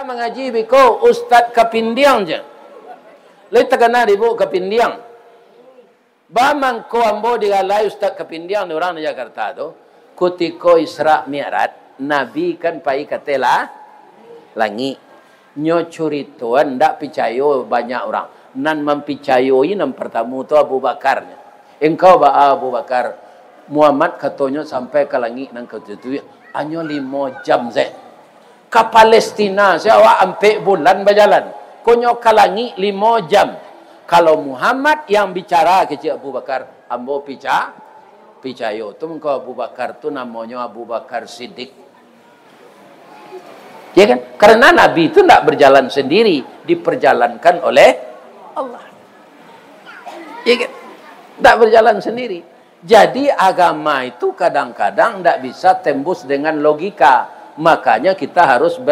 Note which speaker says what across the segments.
Speaker 1: Mengaji biko Ustaz Kapindiang je. Lai terkena ribu Kapindiang. Bamang ko ambo digalai Ustaz Kapindiang ni orang di Jakarta tu. Kutiko Isra Mi'raj, Nabi kan pai katela langi. Nyo curituan ndak picayo banyak orang. Nan mempicayoi nan pertama tu Abu Bakar. Engkau ba Abu Bakar Muhammad katonyo sampai ke langit nang ketujuh. Anyo 5 jam ze. Ke Palestina saya awak ampe bulan berjalan. Konyo kalangi 5 jam. Kalau Muhammad yang bicara ke Abu Bakar, ambo picayo. Tu mengko Abu Bakar tu namanya Abu Bakar Siddiq. Ya kan? Karena Nabi itu tidak berjalan sendiri, diperjalankan oleh Allah. Ya kan? Tidak berjalan sendiri. Jadi agama itu kadang-kadang tidak bisa tembus dengan logika. Makanya kita harus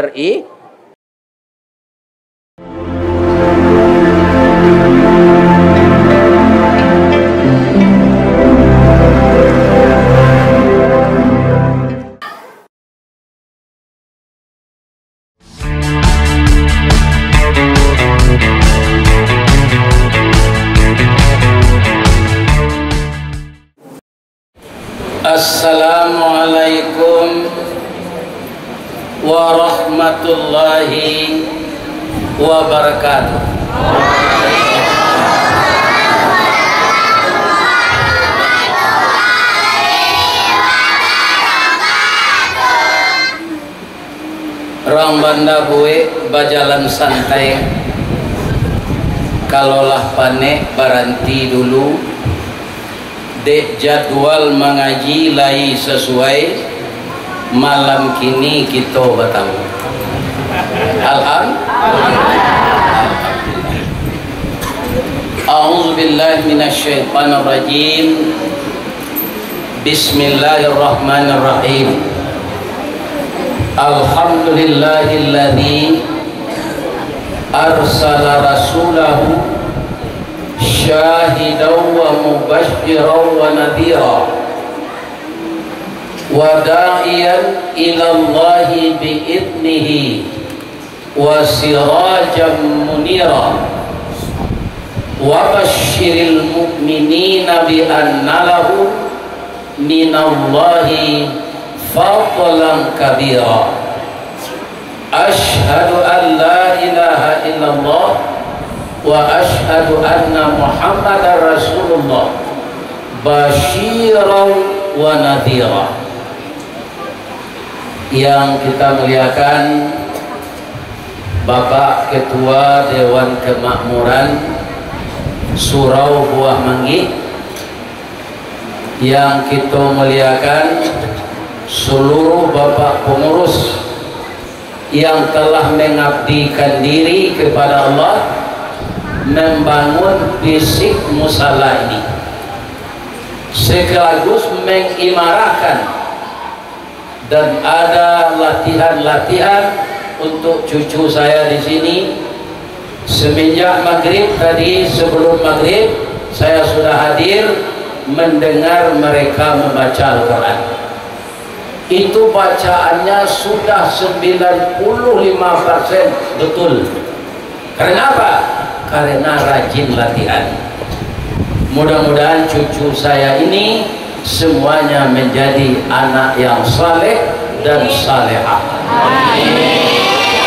Speaker 1: Assalamualaikum warahmatullahi wabarakatuh. Orang banda bue bajalan santai. Kalaulah panek baranti dulu. Dek jadwal mengaji lai sesuai. Malam kini kita bertamu. Alhamdulillah. A'udzubillahi minasyaitonirrajim. Bismillahirrahmanirrahim. Alhamdulillahilladzi arsala rasulahu syahidan wa mubasysyiran wa nadhira wa da'iyan ila Allahi bi'idnihi wa sirajan munira wa basyiril mu'minina bi anna lahu minallahi fadlan kabira. Asyhadu an la ilaha illallah wa asyhadu anna Muhammadar Rasulullah basyiran wa nadhira. Yang kita muliakan Bapak Ketua Dewan Kemakmuran Surau Buah Manggih, yang kita muliakan seluruh Bapak pengurus yang telah mengabdikan diri kepada Allah membangun fisik musala ini, sekaligus mengimarahkan dan ada latihan-latihan untuk cucu saya di sini. Semenjak maghrib tadi, sebelum maghrib saya sudah hadir mendengar mereka membaca Al-Quran. Itu bacaannya sudah 95% betul. Karena apa? Karena rajin latihan. Mudah-mudahan cucu saya ini semuanya menjadi anak yang saleh dan salehah.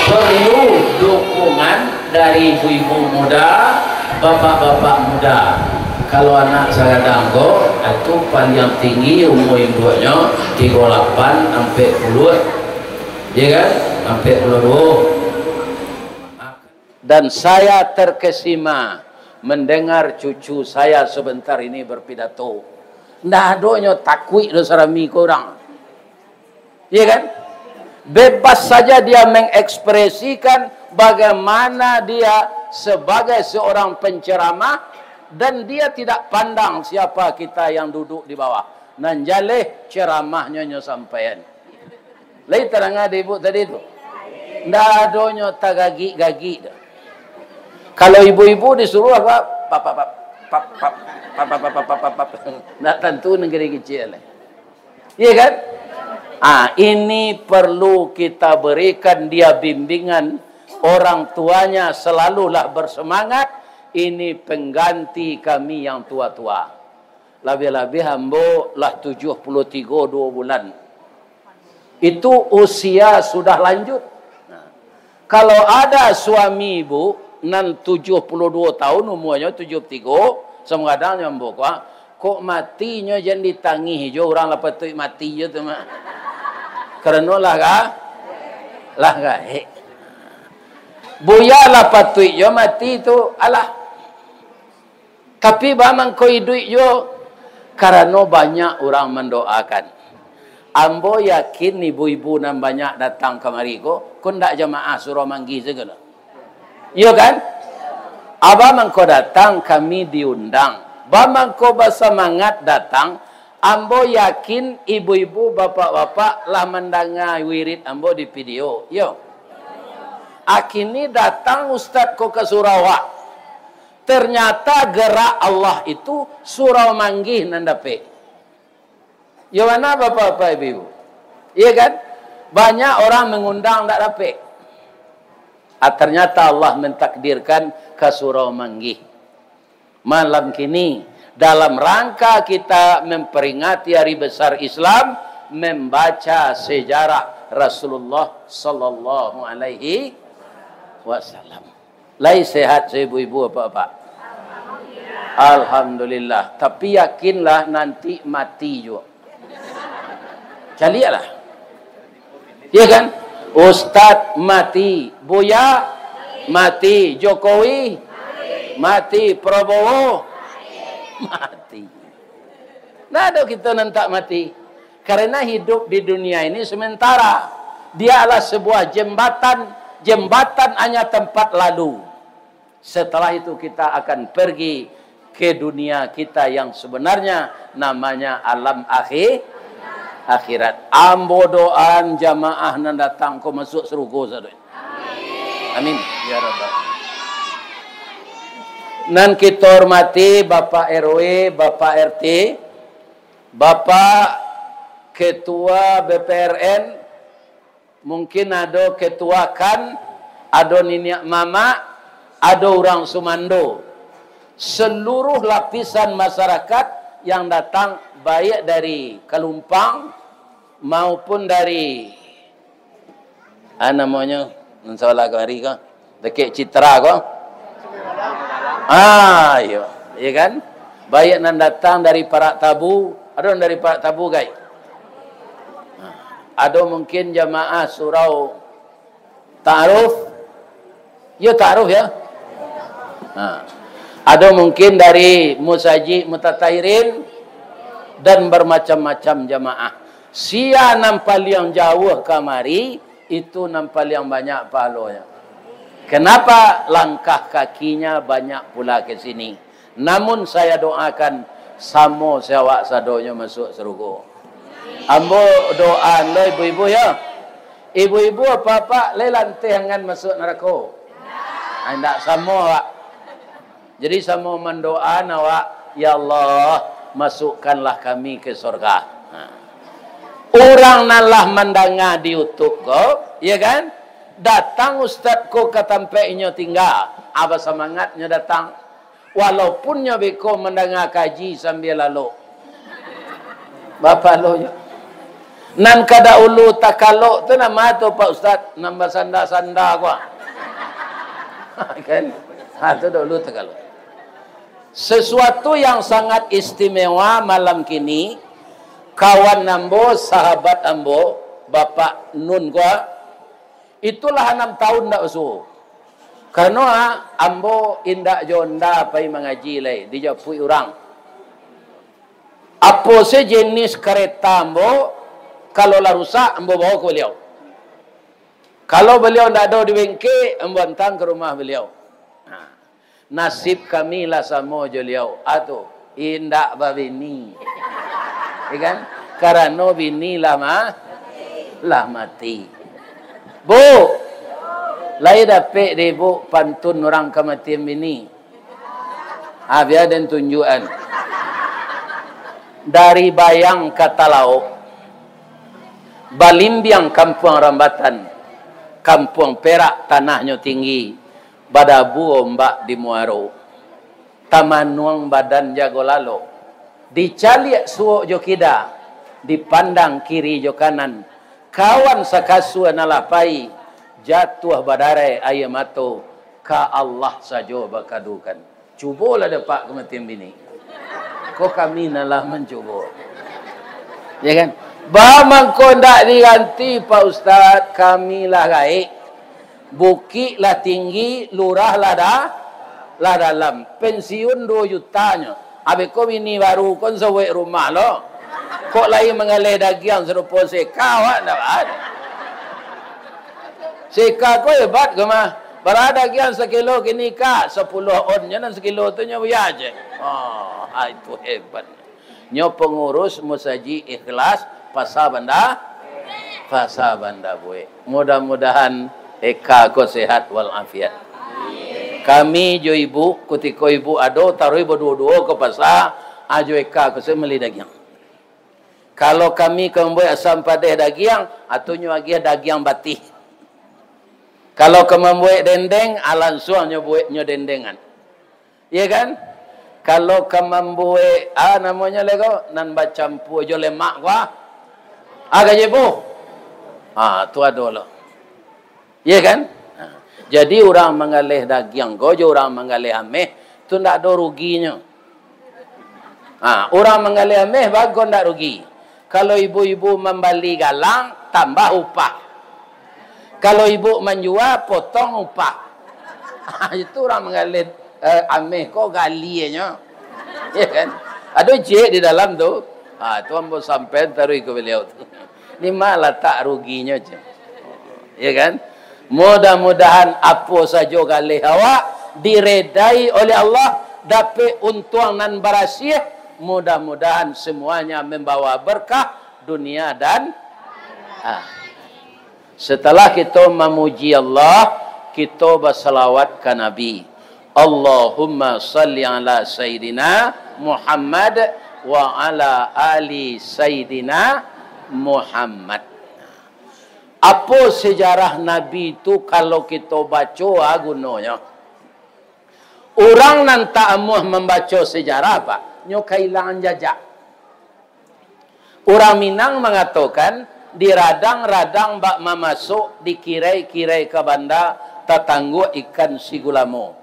Speaker 1: Perlu dukungan dari ibu-ibu muda, bapak-bapak muda. Kalau anak saya danggo itu paling tinggi umur induknya 38 sampai 10, ya kan? Sampai 10. Dan saya terkesima mendengar cucu saya sebentar ini berpidato. Ndak adonyo takwi do sarami korang. Iya kan? Bebas saja dia mengekspresikan bagaimana dia sebagai seorang penceramah, dan dia tidak pandang siapa kita yang duduk di bawah. Nanjaleh ceramahnya nyo sampaian. Lai terang ada ibu tadi itu. Ndak adonyo tagagi-gagi dah. Kalau ibu-ibu disuruh apa? Pap. Nak tentu negeri kecil. Iya kan? Ini perlu kita berikan dia bimbingan. Orang tuanya selalulah bersemangat. Ini pengganti kami yang tua-tua. Lebih-lebih hambo lah 73 2 bulan. Itu usia sudah lanjut. Kalau ada suami ibu nan 72 tahun umurnya 73, semengadang hambo kok matinya jangan ditangih jo orang lah patut mati je tu mak. Kerana lah ka buya lah patut jo mati tu alah. Tapi bamang ko hidup jo karena banyak orang mendoakan. Ambo yakin ibu-ibu nan banyak datang kemari ko ndak jamaah surau manggi segala. Iya kan? Abang ko datang kami diundang. Bamang ko bersemangat datang. Ambo yakin ibu-ibu bapak-bapak lah mendengar wirid ambo di video. Yo. Akini datang ustaz ko ke Sarawak. Ternyata gerak Allah itu surau manggih nandape. Ya mana bapak-bapak ibu? Iya kan? Banyak orang mengundang tak dapat. Ternyata Allah mentakdirkan ke surau manggih. Malam kini dalam rangka kita memperingati hari besar Islam, membaca sejarah Rasulullah sallallahu alaihi wasallam. Lai sehat ibu-ibu bapak-bapak? Alhamdulillah. Tapi yakinlah nanti mati juga. Calialah. Ya kan? Ustaz mati, Buya mati, Jokowi mati, Prabowo mati. Nah, ada kita nanti mati. Karena hidup di dunia ini sementara. Dia adalah sebuah jembatan. Jembatan hanya tempat lalu. Setelah itu kita akan pergi ke dunia kita yang sebenarnya. Namanya alam akhirat. Ambo doan jamaah nan datang ko masuk surga sadoi. Amin. Ya Rabbal. Nan kita hormati Bapak RW, Bapak RT, Bapak Ketua BPRN, mungkin ada ketua kan, ada niniak mama, ada orang Sumando. Seluruh lapisan masyarakat yang datang baik dari Kalumpang maupun dari namanya salah hari ka dekat Citra ko. Iya, iya kan? Baik nan datang dari Parak Tabu, ada dari Parak Tabu guys. Ada mungkin jamaah surau ta'aruf. Ya ta'aruf ya. Ada mungkin dari Musaji Mutatairin dan bermacam-macam jamaah. Sia nampak yang jauh kamari itu nampak yang banyak pahalanya. Kenapa? Langkah kakinya banyak pula ke sini. Namun saya doakan samo sewak sadonya masuk surga. Ambo doa lo ibu-ibu ya. Ibu-ibu apa-apa le lantihangan masuk neraka. Tidak sama Pak. Jadi sama mendoa nawak, ya Allah, masukkanlah kami ke surga. Orang nalah mendengar di YouTube ko, ya kan? Datang ustaz ko ke tempatnya tinggal. Apa semangatnya datang? Walaupun nya beko mendengar kaji sambil lalu. Bapak lo ya. Nan kada ulu takalok tu nama tu Pak Ustaz, nambah sanda-sanda ko. Kan? Tu dulu takalok. Sesuatu yang sangat istimewa malam kini, kawan ambo, sahabat ambo, Bapak Nun ko, itulah 6 tahun dak usuh. Karena ambo indak jonda pai mengaji lai, dijapui orang. Apa sejenis kereta ambo, kalau lah rusak, ambo bawa ke beliau. Kalau beliau tidak ada di bengkel, ambo hantar ke rumah beliau. Nasib kami lah sama beliau. Atau, indak babini. Ya kan? Karena bini lah mati. Bu, lai dapat deh bu, pantun orang kematian bini. Biar dan tunjukan. Dari bayang kata lauk. Balimbiang kampung Rambatan, kampung Perak tanahnya tinggi, badabu ombak di Muaro, tamanuang badan jago lalo, dicaliak suok jo kida, dipandang kiri jo kanan, kawan sakasua nalapai, jatuh badare ayamato, ka Allah sajo bakadukan. Cubalah dapat kematian bini. Kau kami nalah mencuba. Ya kan? Bamang kau ndak diganti Pak Ustaz, kami lah gaik. Bukit lah tinggi, lurah lah dalam. Pensiun 2 jutanya. Habis kau bini baru kau sewek rumah lo. Kok lain mengalih dagiang serupa seka awak tak ada. Seka kau hebat ke mah? Berada gian sekilo kini kak 10 onnya dan sekilo tu nyo biaje. Oh, itu hebat. Nyo pengurus musaji ikhlas pasal banda buat. Mudah-mudahan eka ko sehat wal afiat. Kami jo ibu kutiko ibu ado taruh ibu dua-dua ke pasar ajo eka ko se meli dagiang. Kalau kami kemboy asam padeh dagiang atunyo agi dagiang batih. Kalau kamu buat dendeng, alan suangnya buatnya dendengan. Iya kan? Kalau kamu buat, namanya lego, nan bacampu jo lemak gua. Agak jebu. Tu ada lo. Iya kan? Jadi orang mengalih daging, gojo orang mengalih ameh, tu ndak ada ruginya. Orang mengalih ameh, bagus ndak rugi. Kalau ibu-ibu membeli galang, tambah upah. Kalau ibu menjual, potong upah. Itu orang mengalir ameh kok galinya. Ya kan? Ada cik di dalam tu. Tuan pun sampai taruh ke beliau tu. Ini malah tak ruginya je. Ya kan? Mudah-mudahan apa saja galih awak diredai oleh Allah, dapat untung dan berhasil. Mudah-mudahan semuanya membawa berkah dunia dan setelah kita memuji Allah, kita bersalawat ke Nabi. Allahumma salli ala Sayyidina Muhammad wa ala ali Sayyidina Muhammad. Apa sejarah Nabi itu kalau kita baca gunanya? Orang nan tak amuh membaca sejarah apa? Nyo kehilangan jejak. Orang Minang mengatakan di radang-radang bak mamasuk, dikirai-kirai ke banda, tatanggu ikan sigulamo.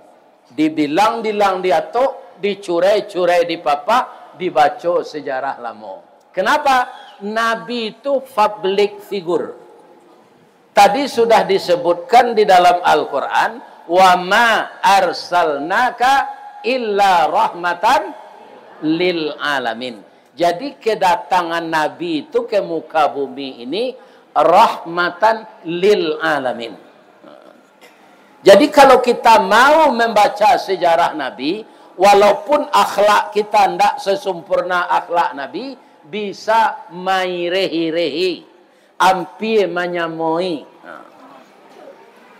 Speaker 1: Dibilang-bilang di atok, dicurai-curai di papa, dibaca sejarah lama. Kenapa? Nabi itu public figure. Tadi sudah disebutkan di dalam Al-Quran, wa ma arsalnaka illa rahmatan lil alamin. Jadi kedatangan Nabi itu ke muka bumi ini rahmatan lil alamin. Jadi kalau kita mau membaca sejarah Nabi, walaupun akhlak kita tidak sesempurna akhlak Nabi, bisa mairehi-rehi, ampir menyamoi.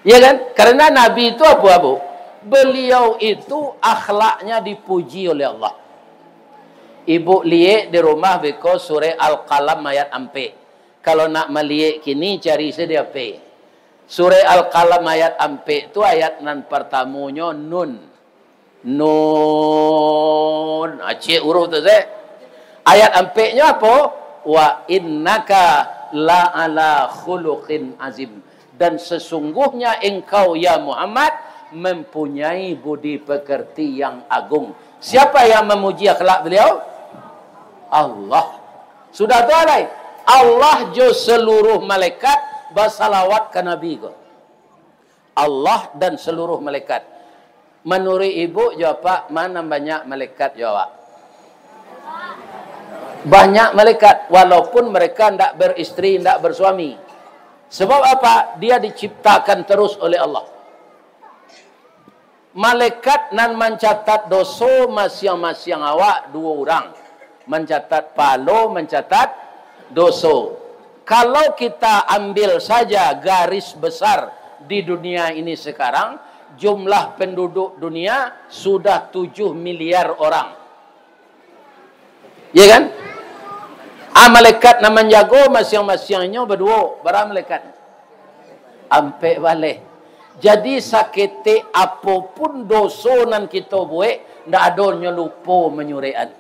Speaker 1: Ya kan? Karena Nabi itu apa, Bu? Beliau itu akhlaknya dipuji oleh Allah. Ibu liek di rumah beko surah Al-Qalam ayat ampe. Kalau nak meliek kini cari sedia pe. Surah Al-Qalam ayat ampe itu ayat nan pertamanya nun. Nun. Acik huruf tu saya. Ayat ampe-nya apa? Wa innaka la ala khuluqin azim. Dan sesungguhnya engkau ya Muhammad mempunyai budi pekerti yang agung. Siapa yang memuji akhlak beliau? Allah. Sudah tu alai. Allah jo seluruh malaikat bersalawat ke Nabi ko. Allah dan seluruh malaikat. Menurut ibu jawab, mana banyak malaikat jawab? Banyak malaikat, walaupun mereka tidak beristri, tidak bersuami. Sebab apa? Dia diciptakan terus oleh Allah. Malaikat nan mencatat dosa masing-masing awak 2 orang. Mencatat palo, mencatat dosa. Kalau kita ambil saja garis besar di dunia ini sekarang, jumlah penduduk dunia sudah 7 miliar orang. Ya kan? Malaikat nama jago masing-masingnya berdua. Barang malaikat. Ampe balik. Jadi sakit apapun dosa nan kita buat, ndak adonyo lupa menyurean.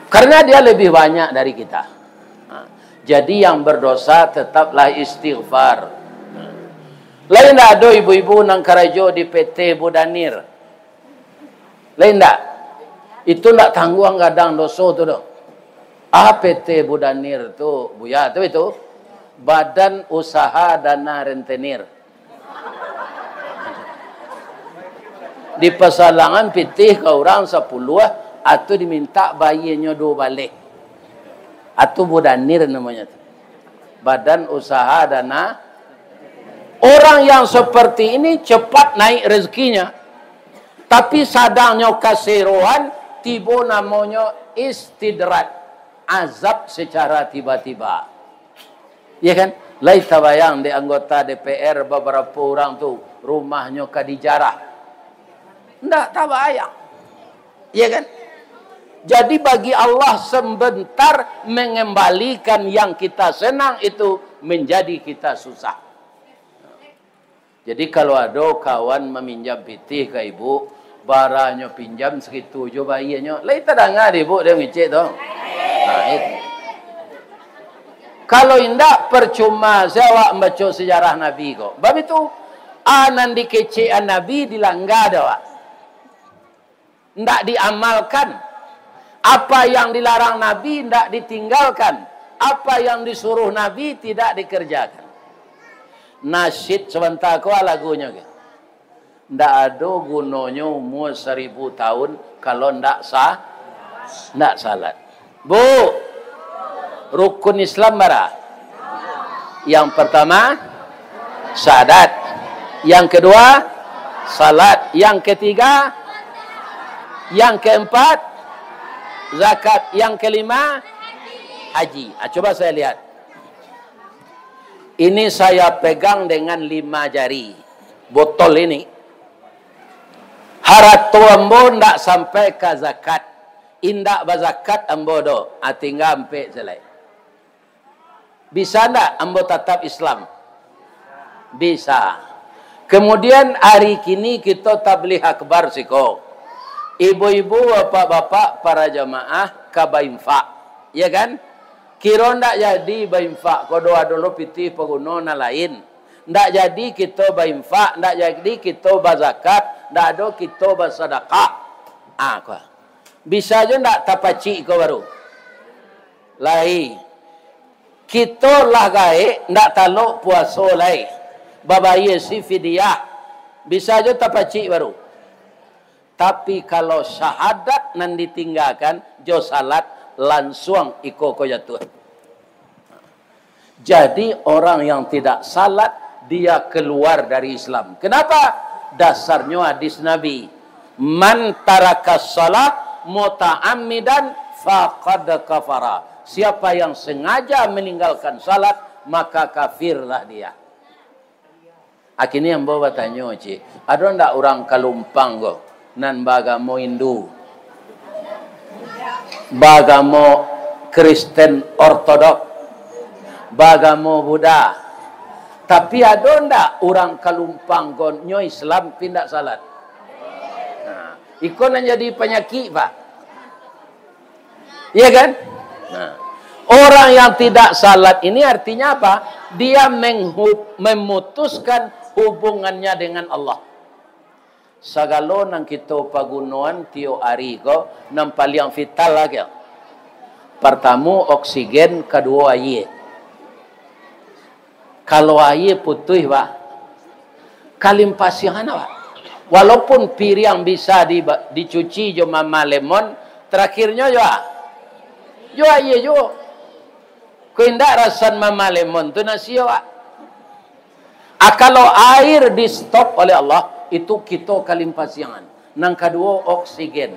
Speaker 1: Karena dia lebih banyak dari kita. Jadi yang berdosa tetaplah istighfar. Lain ndak ada ibu-ibu nang karajo di PT Budanir. Lain ndak? Itu ndak tangguang kadang dosa tu doh. PT Budanir tu, Buya tu itu Badan Usaha Dana Rentenir. Di pasalangan pitih ke orang 10 atau diminta bayinya 2 balik. Atau Budanir namanya tu. Badan Usaha Dana. Orang yang seperti ini cepat naik rezekinya. Tapi sadangnya kasiruan tiba namanya istidrat. Azab secara tiba-tiba. Ya kan? Lai tabayang di anggota DPR beberapa orang tu rumahnya kadijarah. Ndak tabayang. Ya kan? Jadi bagi Allah sebentar mengembalikan yang kita senang itu menjadi kita susah. Jadi kalau ada kawan meminjam pitih ke ibu, baranya pinjam segitu je bayinya. Lai tadangah ibu dia ngecek tu. Nah, itu. Kalau indak percuma saya membaca sejarah Nabi kok. Bab itu anan dikecean Nabi dilanggar dah. Ndak diamalkan. Apa yang dilarang Nabi ndak ditinggalkan. Apa yang disuruh Nabi tidak dikerjakan. Nasyid sebentar kau lagunya ke. Ndak ada gunanya umur 1000 tahun kalau ndak sah, ndak salat. Bu, rukun Islam berapa? Yang pertama, syahadat. Yang kedua, salat. Yang ketiga, yang keempat, zakat. Yang kelima, haji. Coba saya lihat. Ini saya pegang dengan 5 jari. Botol ini. Haratu ambo ndak sampai ke zakat. Indak bazakat ambo do, tinggal ampe selai. Bisa ndak ambo tetap Islam? Bisa. Kemudian hari kini kita tabligh akbar siko. Ibu-ibu, bapak-bapak, para jamaah kabainfak. Ya kan? Kira ndak jadi bainfak, kodo dulu pitih pengguna lain. Ndak jadi kita bainfak, ndak jadi kita bazakat, ndak ada kita bersedekah. Kau. Bisa je tak tapaci kau baru. Lai. Kita lah gaik, tak taluk puasa lai. Babaye si fidyah. Bisa je tapaci baru. Tapi kalau syahadat nan ditinggalkan, jo salat langsung iko ko jatuh. Jadi orang yang tidak salat, dia keluar dari Islam. Kenapa? Dasarnya hadis Nabi. Man tarakas salat muta'ammidan faqad kafara. Siapa yang sengaja meninggalkan salat maka kafirlah dia. Akhirnya yang bawa tanya cik, ada ndak orang kalumpang go nan bagamo Hindu, bagamo Kristen Ortodok, bagamo Buddha, tapi ada ndak orang kalumpang go nyo Islam pindah salat? Ikon yang jadi penyakit, Pak. Iya kan? Nah, orang yang tidak salat ini artinya apa? Dia memutuskan hubungannya dengan Allah. Sagalo nang kita pagunuan tio ari ko nang paling vital lagi. Pertama oksigen, kedua air. Kalau air putih, Pak, kalimpasihan, Pak. Walaupun piring bisa dicuci jo mama lemon, terakhirnya jo aye jo. Ko indak rasan mama lemon tu nasi yo. Kalau air di stop oleh Allah, itu kita kalimpasian. Nang kedua oksigen.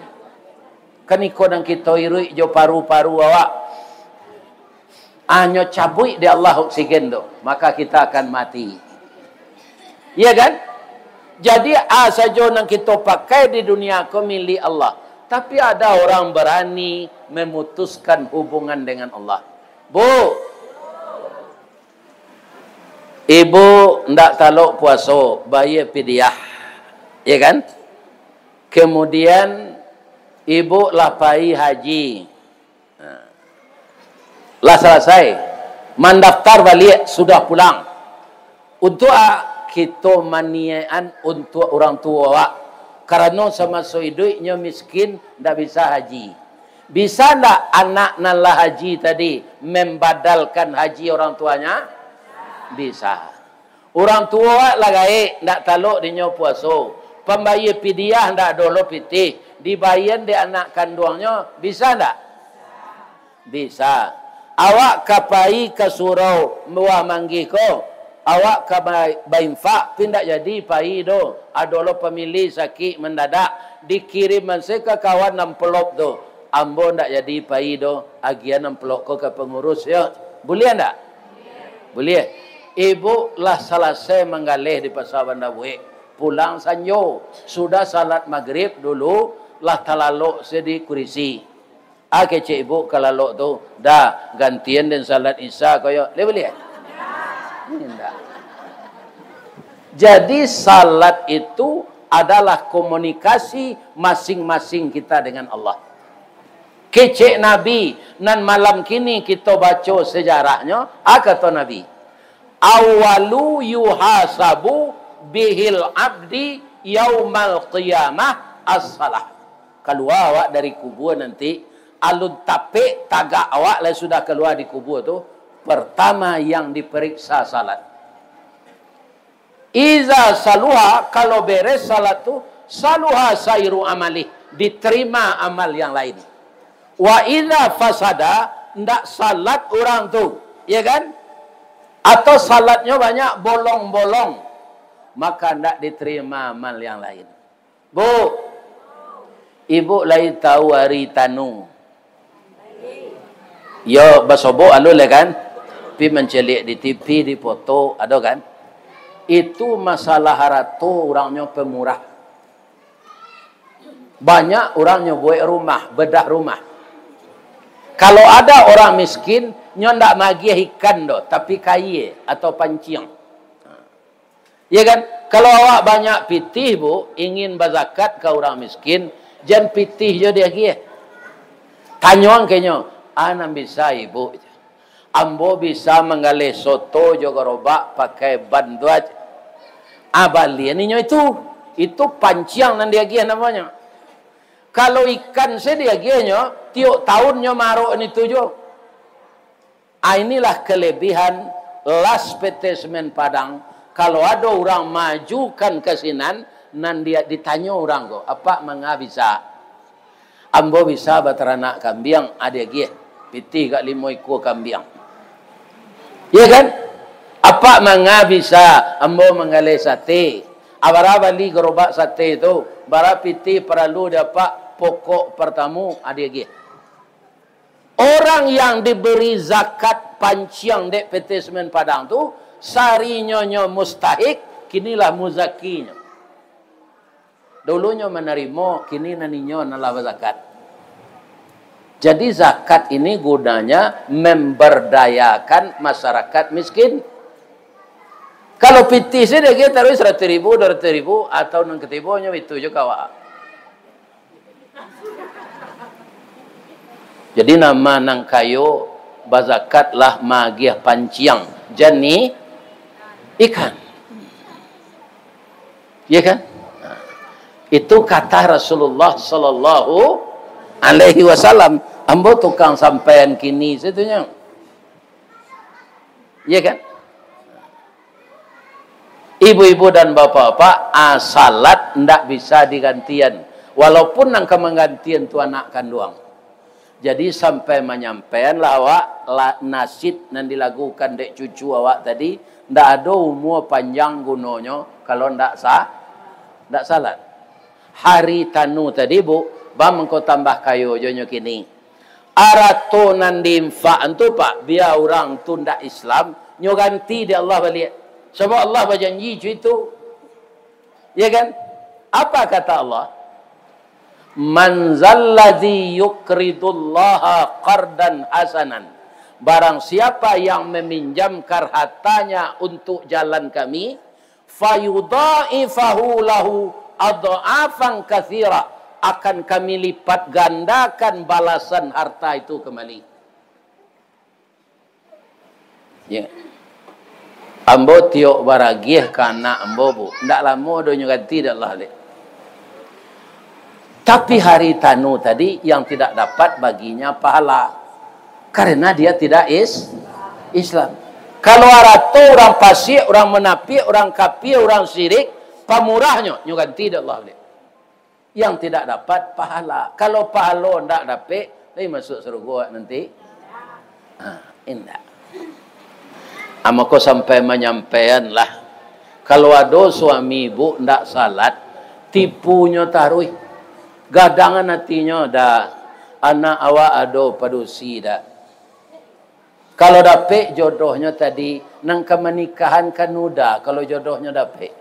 Speaker 1: Kaniko nang kita irui jo paru-paru awak. Anyo cabui di Allah oksigen tu, maka kita akan mati. Iya kan? Jadi saja yang kita pakai di dunia ko milik Allah. Tapi ada orang berani memutuskan hubungan dengan Allah. Bu, ibu ndak taluk puasa, bayar fidyah. Ya kan? Kemudian ibu lapai haji. Lah selesai. Mendaftar balik, sudah pulang. Untuk kita maniaan untuk orang tua. Karena sama hidupnya miskin, ndak bisa haji. Bisa ndak anak nalah haji tadi membadalkan haji orang tuanya? Bisa. Orang tua lagai ndak taluk dinyo puasa. Pembayar fidyah ndak dolo pitih. Dibayar di anak kandungnya. Bisa ndak? Bisa. Awak kapai ke surau muah manggi ko. Awak ke bainfak pindak jadi pai do. Adolo pemilih sakit mendadak. Dikirim ke kawan 6 pelop do. Ambo ndak jadi pai do. Agian 6 pelop ko ke pengurus ya. Boleh ndak? Boleh. Ibu lah selesai menggalih di pasar Bandar Buik. Pulang sanyo. Sudah salat maghrib dulu. Lah talaluk sedi kurisi. Kecik ibu kalaluk tu. Dah gantian dan salat isya kaya. Boleh? Tidak. Jadi salat itu adalah komunikasi masing-masing kita dengan Allah. Kecik Nabi. Dan malam kini kita baca sejarahnya. Kata Nabi. Awalu yuhasabu bihil abdi yaumal qiyamah as-salah. Keluar awak dari kubur nanti. Alun tapik tagak awak lah sudah keluar di kubur tu. Pertama yang diperiksa salat. Iza saluha, kalau beres salat tu, saluha sairu amalih. Diterima amal yang lain. Wa iza fasada, ndak salat orang tu. Ya kan? Atau salatnya banyak bolong-bolong. Maka ndak diterima amal yang lain. Bu, ibu lain tahu hari tanu. Yo, basobo alu le kan? Pi mencelik di TV, di foto, ada kan? Itu masalah harato orangnya pemurah. Banyak orangnya buat rumah, bedah rumah. Kalau ada orang miskin, nyo ndak magiah ikan do, tapi kaya atau pancing. Ya kan? Kalau awak banyak pitih bu, ingin berzakat ke orang miskin, jangan pitih je dia kia. Tanyong kenyo, anak bisa ibu. Ambo bisa menggalih soto juga robak pakai banduat. Abalian ini itu pancing nan dia kia namanya. Kalau ikan saya dia kia tiap tahunnya maruk itu jo. Inilah kelebihan Las PT Semen Padang. Kalau ada orang majukan kesinan, nan dia ditanya orang ko, apa mengah bisa? Ambo bisa bateranak kambing, ada dia piti kat 5 ekor kambing. Ya kan? Apa mengah bisa? Ambo menggalih sate. Abara bali gerobak sate itu, bara piti perlu dapat pokok pertama, ada dia. Orang yang diberi zakat pancing dek PT Semen Padang tu, sarinya mustahik, kinilah muzakinya. Dulunya menerima, kini naninya nalah zakat. Jadi zakat ini gunanya memberdayakan masyarakat miskin. Kalau piti sih dia taruh 100.000, 200.000 atau nang ketibonya itu juga wak. Jadi nama nang kayo bazakatlah magiah panciang jani ikan. Ya kan? Itu kata Rasulullah sallallahu alaihi wasallam. Ambo tukang sampaian kini situnya. Ya kan? Ibu-ibu dan bapak-bapak, salat ndak bisa digantian. Walaupun nang kemengantian tu anak kandung. Jadi sampai menyampaikan lah awak nasid yang dilakukan dek cucu awak tadi, ndak ada umur panjang gunanya kalau ndak salat. Hari tanu tadi bu, bang engkau tambah kayu jonyo kini. Arato nan diinfak tu pak, biar orang tu ndak Islam, nyo ganti di Allah balik. Sebab Allah berjanji itu. Ya kan? Apa kata Allah? Man zalladzi yuqridullaha qardan hasanan. Barang siapa yang meminjamkan hartanya untuk jalan kami, fayudha'ifahu lahu adha'afan katsira, akan kami lipat gandakan balasan harta itu kembali. Ya. Ambo tiok baragiah kana ambo bu. Ndak lama donya ganti dak lah le. Tapi hari tanu tadi yang tidak dapat baginya pahala karena dia tidak Islam. Kalau arato orang fasik, orang munafik, orang kafir, orang syirik, pamurahnya nyo ganti dak lah le. Yang tidak dapat pahala. Kalau pahala ndak dapat, masuk surga nanti. Indah. Amako sampai menyampaikan lah. Kalau ada suami ibu ndak salat, tipunya taruh. Gadangan hatinya dah. Anak awak ada padusi dah. Kalau dapat jodohnya tadi, nang kemenikahan kan mudah kalau jodohnya dapat.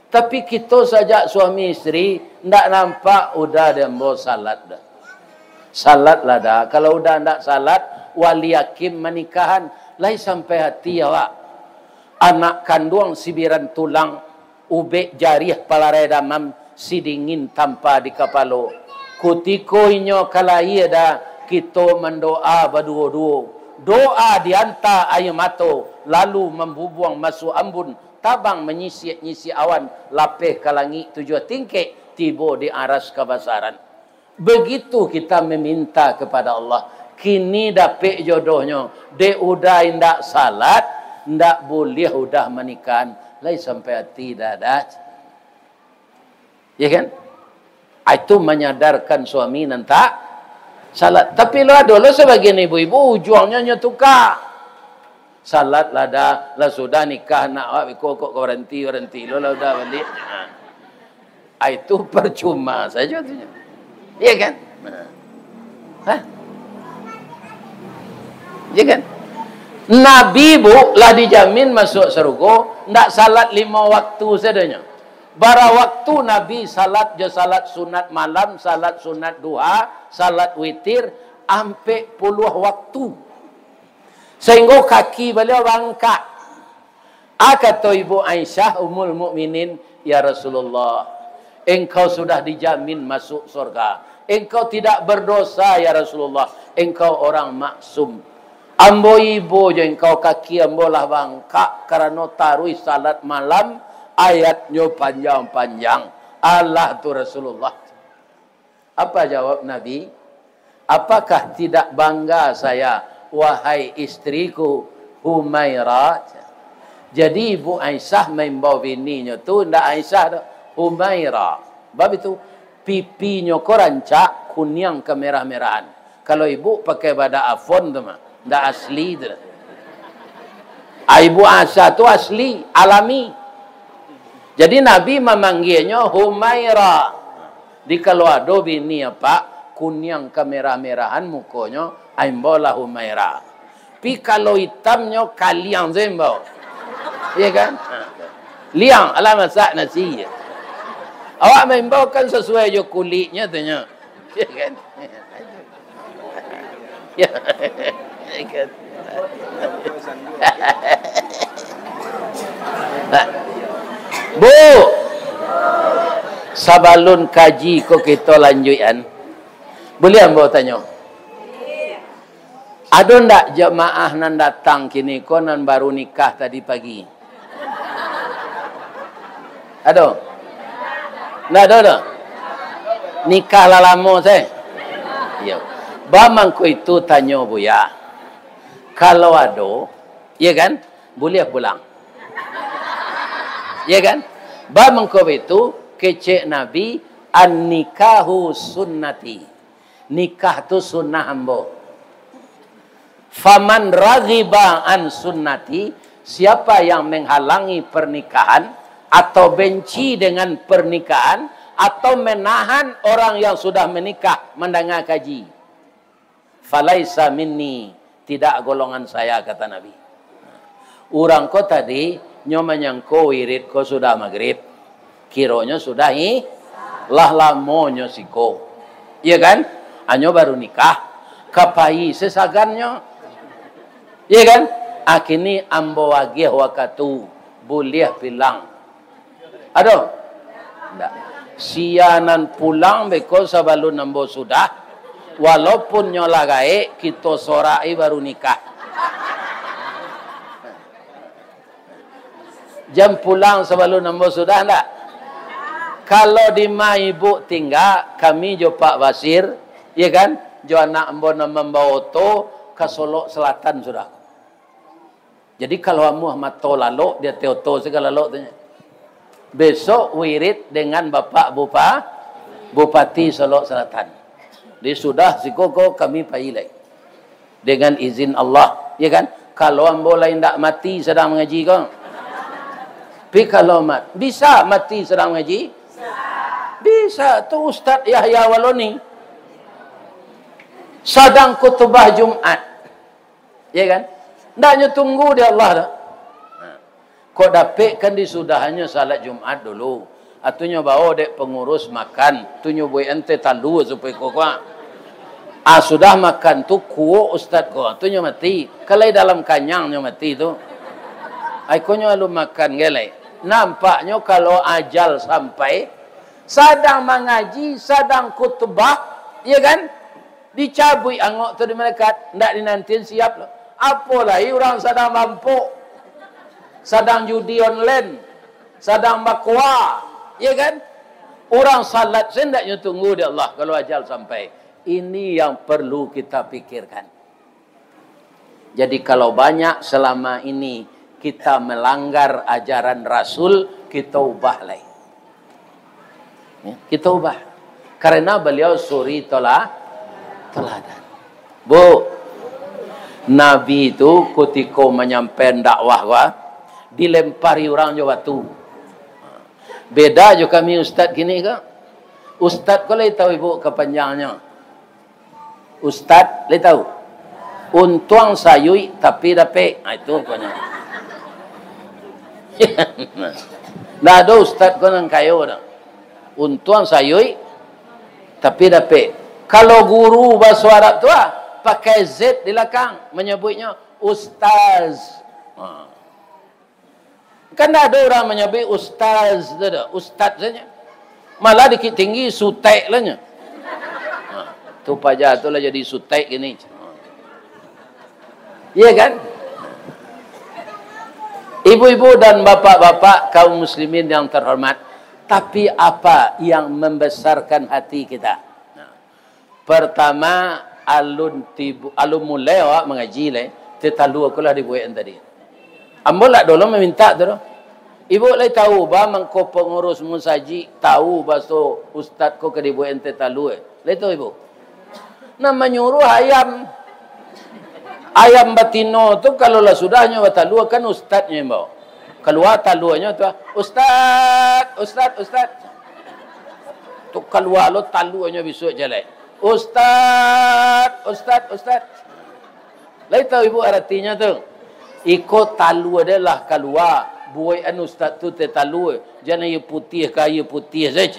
Speaker 1: Tapi kita saja suami isteri ndak nampak udah dia mau salat dah. Salat lah dah. Kalau udah ndak salat, wali hakim menikahan, lai sampai hati awak. Anak kandung sibiran tulang, ubek jariah palarai damam, si dingin tanpa di kapalo. Kutiko inyo kalai ada kita mendoa berdua-dua. Doa dianta air mato, lalu membubuang masuk ambun, tabang menyisi awan, lapeh ke langit tujuh tingkek, tiba di aras kebesaran. Begitu kita meminta kepada Allah. Kini dapat jodohnya, dia udah indak salat, ndak boleh udah menikah, lai sampai hati dadat. Ya kan? Itu menyadarkan suami nanti salat. Tapi lo ada lo sebagian ibu-ibu ujungnya nyetuka. Salat lah dah, lah sudah nikah nak awak kok berhenti lo lah udah balik. Itu percuma saja tu. Ya kan? Hah? Ya kan? Nabi bu lah dijamin masuk surga, ndak salat 5 waktu sadanya. Bara waktu Nabi salat je salat sunat malam, salat sunat duha, salat witir, ampe puluh waktu. Sehingga kaki beliau bangkak. Kata Ibu Aisyah Ummul Mukminin, ya Rasulullah, engkau sudah dijamin masuk surga. Engkau tidak berdosa ya Rasulullah. Engkau orang maksum. Ambo ibu je engkau kaki ambo lah bangkak karena taruh salat malam, ayatnya panjang-panjang. Allah tu Rasulullah. Apa jawab Nabi? Apakah tidak bangga saya, wahai istriku Humairah? Jadi Ibu Aisyah membawa bininya tu, ndak Aisyah tu, Humairah. Bab itu pipinya korancak kuning kemerah-merahan. Kalau ibu pakai bada afon tu mah, ndak asli tu. Ibu Aisyah tu asli, alami. Jadi Nabi memanggilnya Humairah. Di kalau ada bini apa, kuning kemerah-merahan mukanya, aimbola Humairah. Pi kalau hitamnya kaliang zembau. Ya kan? Liang ala masak nasi. Awak membau kan sesuai je kulitnya tu nya. Ya kan? Ya. Ya kan? Bu, sabalun kaji ko kita lanjutan. Boleh ambo tanya? Ada ndak jemaah nan datang kini ko nan baru nikah tadi pagi? Ada? Ndak ada? Nikah lah lama saya. Ya. Bamang ko itu tanya buya. Kalau ada, ya kan? Boleh pulang. Ya kan? Bamang ko itu kecek Nabi an-nikahu sunnati. Nikah tu sunnah ambo. Faman raghiba an sunnati, siapa yang menghalangi pernikahan atau benci dengan pernikahan atau menahan orang yang sudah menikah mendengar kaji, falaisa minni, tidak golongan saya, kata Nabi. Orang ko tadi nyoman ko wirid ko sudah maghrib, kironya sudah lah lamonyo siko. Ya kan? Anyo baru nikah. Kapai sesagannya. Ya kan? Akini ambo wagih wakatu. Boleh bilang. Aduh. Tidak. Sianan pulang beko sabalun ambo sudah. Walaupun nyola gae, kita sorai baru nikah. Jam pulang sebelum ambo sudah enggak? Kalau di ma ibu tinggal, kami jo Pak Basir, ya kan? Jo anak ambo membawa auto ke Solo Selatan sudah. Jadi kalau amu Ahmad to lalu, dia teoto segala lalu tanya. Besok wirid dengan Bapak Bupati Solo Selatan. Dia sudah si koko kami pailai. Dengan izin Allah, ya kan? Kalau ambo lain tak mati sedang mengaji kau. Tapi kalau bisa mati sedang mengaji? Bisa. Tu Ustaz Yahya Waloni sedang khutbah Jumat. Ya kan? Ndaknya tunggu dia Allah dah. Kau dapatkan di sudahannya salat Jumat dulu. Atunya bawa dek pengurus makan. Tunyo buat ente talu supaya kau kuat. Sudah makan tu kuo Ustaz kau. Tunyo mati. Kalau dalam kanyangnya mati tu. Aikonyo lu makan gelai. Nampaknya kalau ajal sampai sedang mengaji, sedang khutbah, ya kan? Dicabui angok tu di malaikat, ndak dinantiin siap lah. Apalagi orang sedang mampu, sedang judi online, sedang bakwa, ya kan? Orang salat sendaknya tunggu di Allah kalau ajal sampai. Ini yang perlu kita pikirkan. Jadi kalau banyak selama ini kita melanggar ajaran Rasul, kita ubah lagi. Ya, kita ubah. Karena beliau suri teladan. Bu, Nabi itu ketika menyampaikan dakwah, dilempari orang je batu. Beda je kami ustaz gini ke? Ustaz kau boleh tahu ibu kepanjangnya? Ustaz boleh tahu? Untuang sayui tapi dapat. Itu pokoknya. Nah, ada ustaz kau yang kayo dah. Untuang sayui tapi dapat. Kalau guru bahasa Arab tu pakai Z di belakang menyebutnya ustaz. Kan ada orang menyebut ustaz tu dah, ustaz saja. Malah dikit tinggi sutek lah nya. Tu pajak tu lah jadi sutek gini. Iya kan? Ibu-ibu dan bapak-bapak kaum muslimin yang terhormat, tapi apa yang membesarkan hati kita? Pertama, alun mulai awak mengaji le, tetalu aku lah dibuat tadi. Ambo lah dulu meminta tu. Ibu lah tahu bah mangko pengurus musaji tahu bahasa ustaz ko ke dibuat tetalu. Le tahu ibu. Nama nyuruh ayam batino tu kalau lah sudahnya batalu kan ustaznya yang bawa. Keluar taluanya tu ustaz. Tu keluar lo taluanya besok jalan. Ustaz. Lai tahu ibu artinya tu. Ikut talu adalah keluar. Buat ustaz tu talu. Jangan ia putih saja.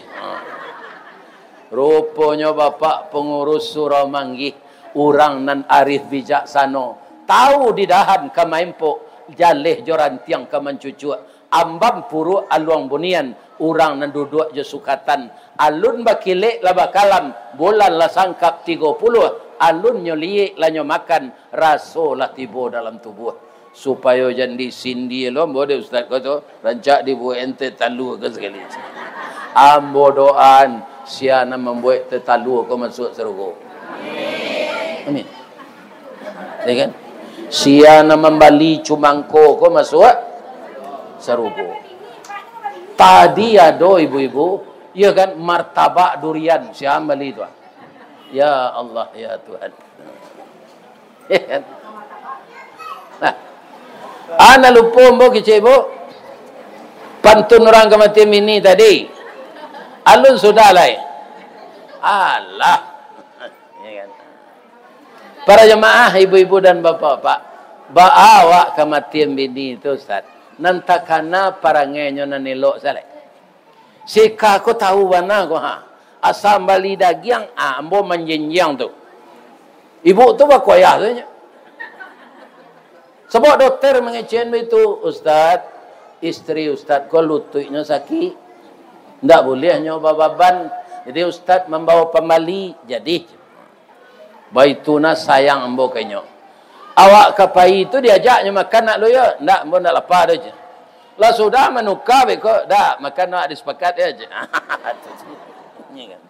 Speaker 1: Rupanya bapak pengurus surau Manggih. Orang nan arif bijaksana. Tahu di dahan kamaimpo. Jalih joran tiang kemancucu. Ambam puru aluang bunian. Orang nan duduk je sukatan. Alun bakilik lah bakalam. Bulan lah sangkap 30. Alun nyoliik lah makan. Raso lah tiba dalam tubuh. Supaya jangan disindi lo. Boleh ustaz kau tu. Rancak dibuat ente talu ke sekali. Ambo doan. Siana membuat tetalu kau masuk surga. Amin. Ya kan? Siana membali cumangko kau masuk surga. Tadi ada ibu-ibu, ya kan, martabak durian siapa beli tu? Ya Allah, ya Tuhan. Ya kan? Nah, ana lupa mbok ibu. Pantun orang kematian ini tadi. Alun sudah lah. Allah. Ya kan? Para jemaah, ibu-ibu dan bapak-bapak, baawak kematian bini itu Ustaz. Nantakana parangenyo nanilok sale. Sika ko tahu bana ko ha. asam bali daging, ambo menjenjang tu. Ibu tu berkoyah tu nya. Sebab doktor mengecen itu, Ustaz, isteri Ustaz ko lututnya sakit. Ndak boleh nyoba baban. Jadi Ustaz membawa pembali. Jadi baituna sayang ambo kenyo. Awak kapai itu diajaknya makan nak lo ya. Ndak, ambo ndak lapar aja. Lah sudah menukar beko, dah makan nak disepakat aja. Ini kan.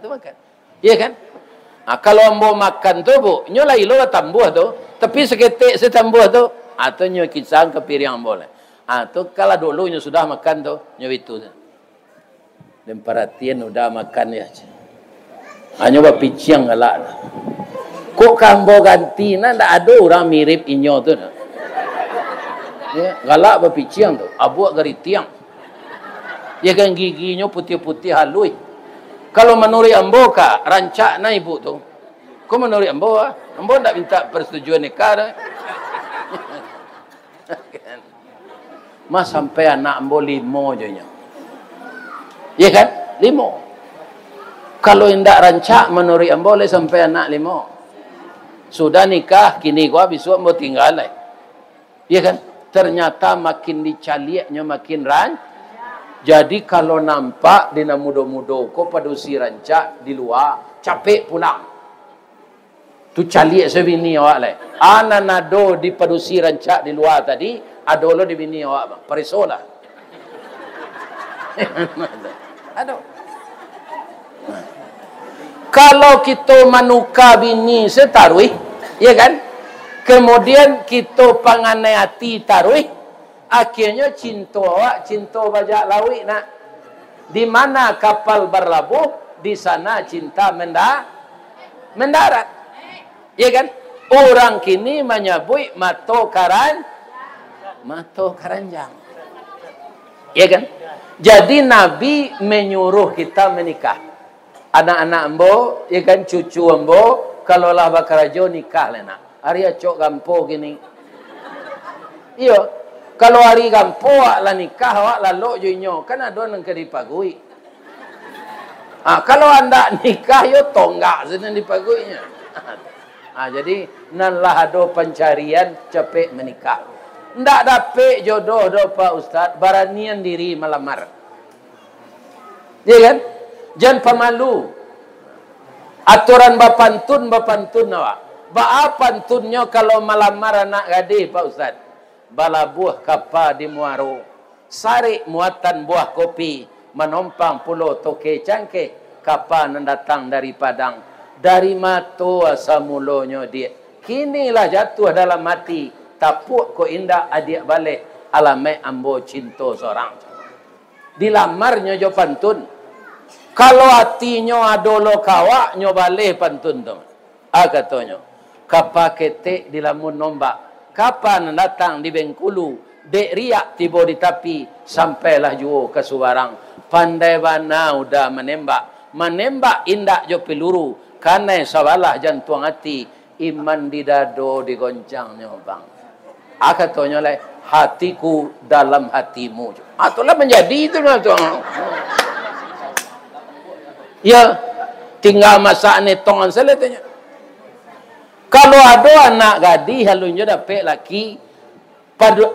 Speaker 1: Tu makan. Iya kan? Kalau ambo makan tu bu, nyo lai lo tambuh tu, tapi seketik setambuh tu, tu nyo kisang ke piring ambo lah. Tu kalau dulu nyo sudah makan tu, nyo itu. Dan perhatian udah makan ya. Nyo bapiciang galak. Kok kambo ganti na ndak ada orang mirip inyo tu. Ya, galak bapiciang tu, abuak gari tiang. Ya kan giginya putih-putih halui. Kalau menurut ambo kak, rancak na ibu tu. Kau menurut ambo ambo tak minta persetujuan nikah dah. Mas sampai anak ambo 5 je nya. Ya kan? 5. Kalau indak rancak menurut ambo boleh sampai anak 5. Sudah nikah, kini gua besok ambo tinggal lah. Ya kan? Ternyata makin dicaliaknya makin jadi kalau nampak dina mudo-mudo ko padusi rancak di luar capek pulang. Tu caliak sebini awak lai. Ana nado di padusi rancak di luar tadi, adolo di bini awak bang. Perisola. Aduh. Kalau kita manuka bini setarui, ya kan? Kemudian kita panganai hati tarui, akhirnya cinta awak, cinta bajak lawi nak. Di mana kapal berlabuh, di sana cinta mendarat. Ya kan? Orang kini menyebut mato karanjang. Ya kan? Jadi Nabi menyuruh kita menikah. Anak-anak ambo, ya kan, cucu ambo, kalau lah bakarajo nikah lah nak. Hari acok gampo gini. Iya. Kalau hari gampo awak lah nikah, awak lah lok junyo. Kan ada yang kedipagui. Kalau anda nikah, yo tonggak sedang dipaguinya. Jadi, nan lah ada pencarian capek menikah. Ndak dapet jodoh do Pak Ustaz, beranian diri melamar. Ya kan? Jangan pemalu. Aturan bapantun awak. Pantunnya kalau melamar anak gadis Pak Ustaz. Bala buah kapa di muaro. Sari muatan buah kopi. Menompang pulau toke cangke. Kapa datang dari Padang. Dari matu asa mulonyo dia. Kinilah jatuh dalam mati. Tapuk ko indah adik balik. Alamai ambo cinta seorang. Dilamarnya jo pantun. Kalau hatinya adolo kawak. Nyo balik pantun tu. Katanya. Kapa ketek di lamun nombak. Kapan datang di Bengkulu. Dek riak tiba di tapi. Sampailah juo ke Subarang. Pandai bana udah menembak. Menembak indak jo peluru. Karena sabalah jantung hati. Iman di dado digoncangnya bang. Katanya lah. Hatiku dalam hatimu. Itulah menjadi itu lah tu. Ya. Tinggal masa ni tongan seletanya. Kalau ada anak gadis halunya dapat laki,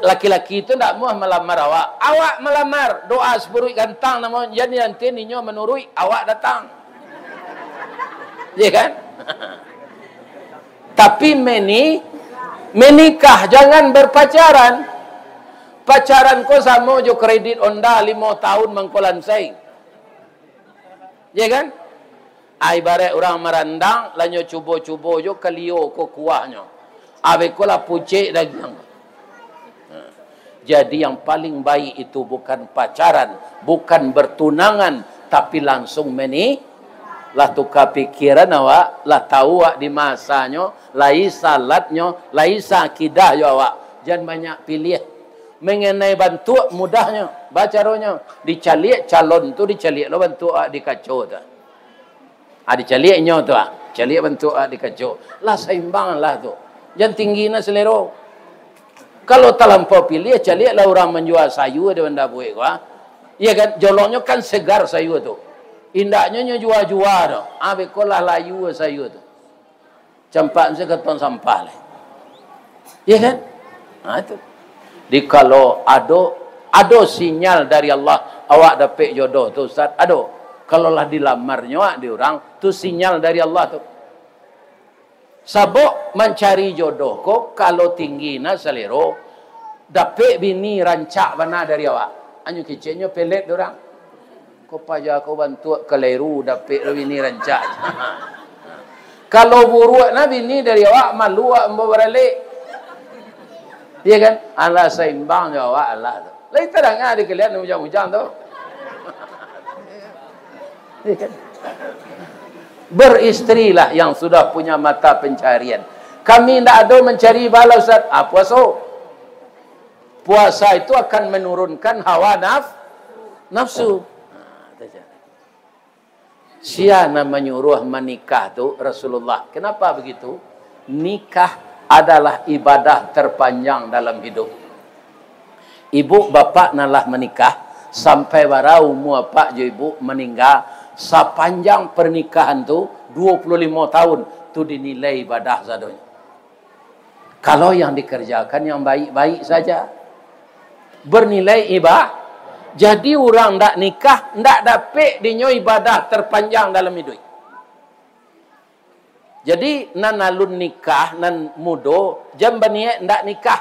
Speaker 1: laki-laki itu tidak mau melamar awak. Awak melamar, doa seburuk gantang namun jadi nanti ninyo menurui awak datang. Ya kan? Tapi menikah jangan berpacaran. Pacaran ko sama jo kredit Honda 5 tahun mangkolansai. Ya kan? Ibarat orang merandang, lanyo cubo-cubo jo kalio ko kuahnya. Abe ko lah pucik dagang. Jadi yang paling baik itu bukan pacaran, bukan bertunangan, tapi langsung lah tukar pikiran awak, lah tahu awak di masanya, lai salatnya, lai akidah jo awak. Jangan banyak pilih. Mengenai bantu mudahnya, bacaronya. Dicaliak calon tu dicaliak lo bantu awak dikacau tu. Dicaliaknya tu caliak bentuk dikacau. Lah seimbang lah tu. Jangan tinggi na selero. Kalau terlampau pilih, caliaklah orang menjual sayur di benda buik. Ya kan? Jolongnya kan segar sayur tu. Indaknya nyo jual-jual tu. Habis kolah layu saya tu. Campak saya keton sampah lah. Ya kan? Itu. Di kalau ada sinyal dari Allah awak dapat jodoh tu Ustaz, ada. Kalau lah dilamarnya di orang tu sinyal dari Allah tu. Sabok mencari jodoh kok kalau tinggi na selero dapat bini rancak mana dari awak. Anyu kecilnya pelet orang. Kau payah kau bantu keliru dapat bini rancak. Kalau buruk na bini dari awak malu awak mau beralik. Iya kan? Allah seimbang awak Allah tu. Lai terang ada kelihatan hujan-hujan tu. Iya kan? Beristrilah yang sudah punya mata pencarian. Kami tidak ada mencari bala Ustaz. Puasa. Puasa itu akan menurunkan hawa nafsu. Siapa menyuruh menikah tu Rasulullah. Kenapa begitu? Nikah adalah ibadah terpanjang dalam hidup. Ibu bapa nalah menikah sampai bara umur pak jo ibu meninggal, sepanjang pernikahan tu 25 tahun tu dinilai ibadah sadonya. Kalau yang dikerjakan yang baik-baik saja bernilai ibadah. Jadi orang ndak nikah ndak dapat dinyo ibadah terpanjang dalam hidup. Jadi nan alun nikah nan mudo jam baniak ndak nikah.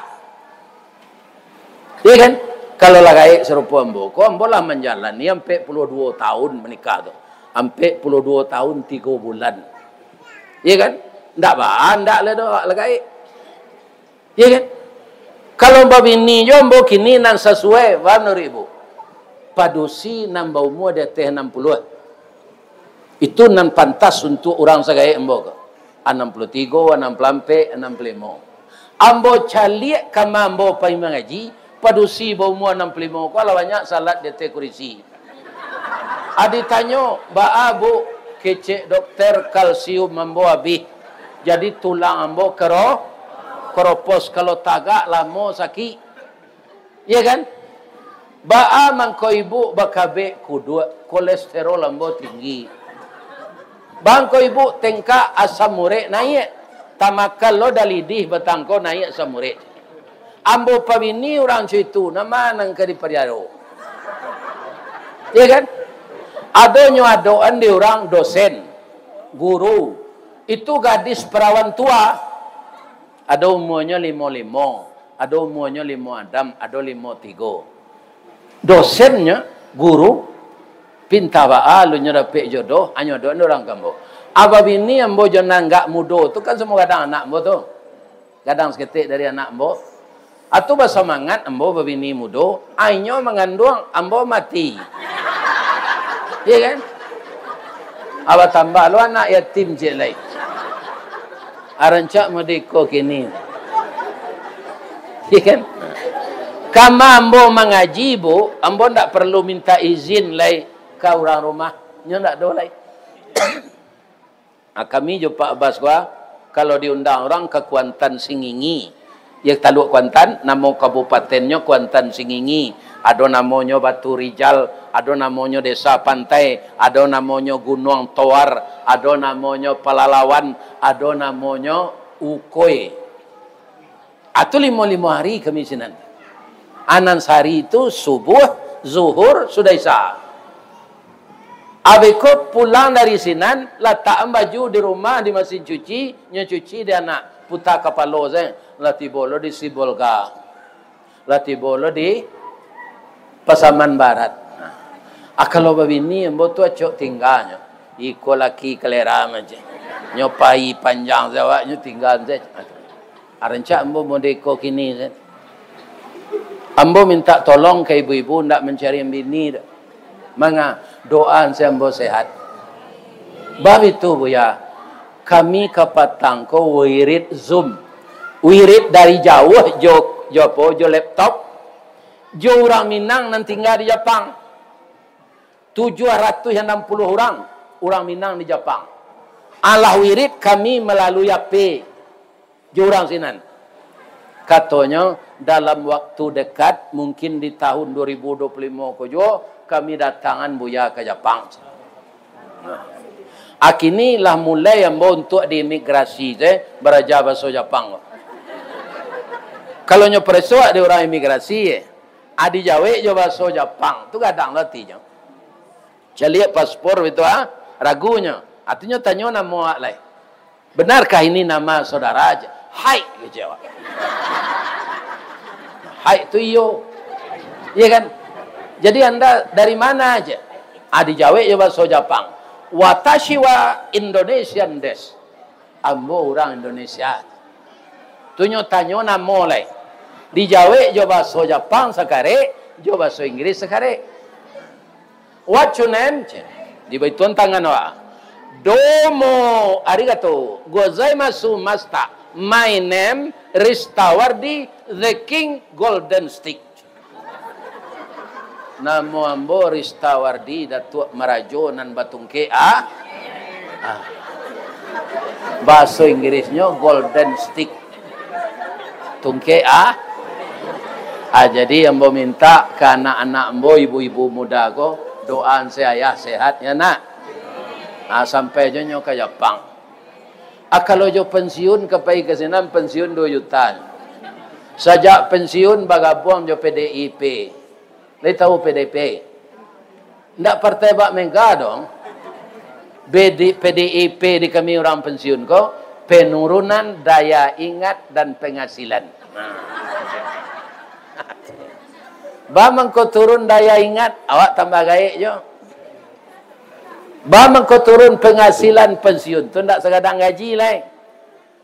Speaker 1: Iya kan? Kalau lah gaik serupa ambo, ko ambo lah menjalani sampai 42 tahun menikah tu. Sampai 42 tahun 3 bulan. Iya kan? Ndak ba, ndak le do lah gaik. Iya kan? Kalau ambo bini jo ambo kini nan sesuai warna ribu. Padusi nambah umur dia teh 60. Itu nan pantas untuk orang segaik ambo ke. 63, 64, 65. Ambo caliak kama ambo pai mengaji, padusi bau umur 65 kalau banyak salat dia teh kurisi. Adi tanyo, ba bu kecek dokter kalsium ambo habis. Jadi tulang ambo keropos kalau tagak lamo sakit. Ya kan? Ba mangko ibu bakabe kudu kolesterol ambo tinggi. Bangko ibu tengka asam urat naik. Tamakal lo dalidih betangko naik asam urat. Ambo pabini orang situ nama nang ke di periaro. Ya kan? Adonyo adoan di orang dosen, guru. Itu gadis perawan tua. Ada umurnya 55, ada umurnya 5 Adam, ada 53. Dosennya guru pinta ba lu nyerape jodoh anyo do orang kambo. Aba bini ambo jona enggak mudo tu kan semua kadang anak ambo tu. Kadang seketik dari anak ambo. Atu ba semangat ambo babini mudo, ainyo mengandung ambo mati. Iya kan? Aba tambah lu anak yatim je lai. Arancak mediko kini. Iya kan? Kama ambo mengaji bu, ambo ndak perlu minta izin lai ke orang rumah. Nyo ndak do lai. Kami jo Pak Abbas gua kalau diundang orang ke Kuantan Singingi. Ya taluk Kuantan, nama kabupatennya Kuantan Singingi. Ada namanya Batu Rijal, ada namanya Desa Pantai, ada namanya Gunung Toar, ada namanya Palalawan, ada namanya Ukoi. Atau 5 hari kami sinan. Anan sehari itu subuh, zuhur, sudah isya. Abiko pulang dari sinan, letak baju di rumah, di mesin cuci, nyuci dia nak putar kepala saya. Lati bolo di Sibolga. Lati bolo di Pasaman Barat. Kalau begini, ambo tu acok tinggalnya. Iko laki kelera aja. Nyopai panjang zawak, nyo tinggal saja. Arancak ambo modeko kini saja. Ambo minta tolong ke ibu-ibu ndak mencari bini. Manga doa saya ambo sehat. Bab itu bu ya. Kami ke Patangko wirid Zoom. Wirid dari jauh jo laptop. Jo orang Minang nan tinggal di Jepang. 760 orang Minang di Jepang. Allah wirid kami melalui HP. Jo orang sinan. Katanya dalam waktu dekat mungkin di tahun 2025 kojo kami datangan buya ke Jepang. Akini lah mulai yang untuk di imigrasi beraja bahasa Jepang. Kalau nyo persoal di orang imigrasi adi jawe jo bahasa Jepang tu kadang latih jo. Celiak paspor itu ragunya. Artinya tanya nama lain. Benarkah ini nama saudara aja? Hai gitu jawab. Hai itu iyo. Iya kan? Jadi Anda dari mana aja? Adi jawe jo bahasa Jepang. Watashi wa Indonesian des. Ambo orang Indonesia. Tunyo tanyo nama lain. Di Jawa jo bahasa Jepang sekare, jo bahasa Inggris sekare. What your name? Di baituan tangan wa. Domo arigato gozaimasu masta. My name Ristawardi the King Golden Stick. Namo ambo Ristawardi Datuk Marajonan Batungke bahasa Inggrisnya Golden Stick. Tungke jadi ambo minta ke anak-anak ambo, ibu-ibu muda ko, doaan saya sehat ya nak. Sampai jo nyo ke Jepang. Kalau jo pensiun ke pai ke senam pensiun 2 juta. Sajak pensiun bagabuang jo PDIP. Lai tahu PDP? Ndak partai Bak Mega dong. PDIP di kami orang pensiun ko, penurunan daya ingat dan penghasilan. Bamang kau turun daya ingat, awak tambah gaik jo. Bamang kau turun penghasilan pensiun, tu ndak sekadang gaji lah.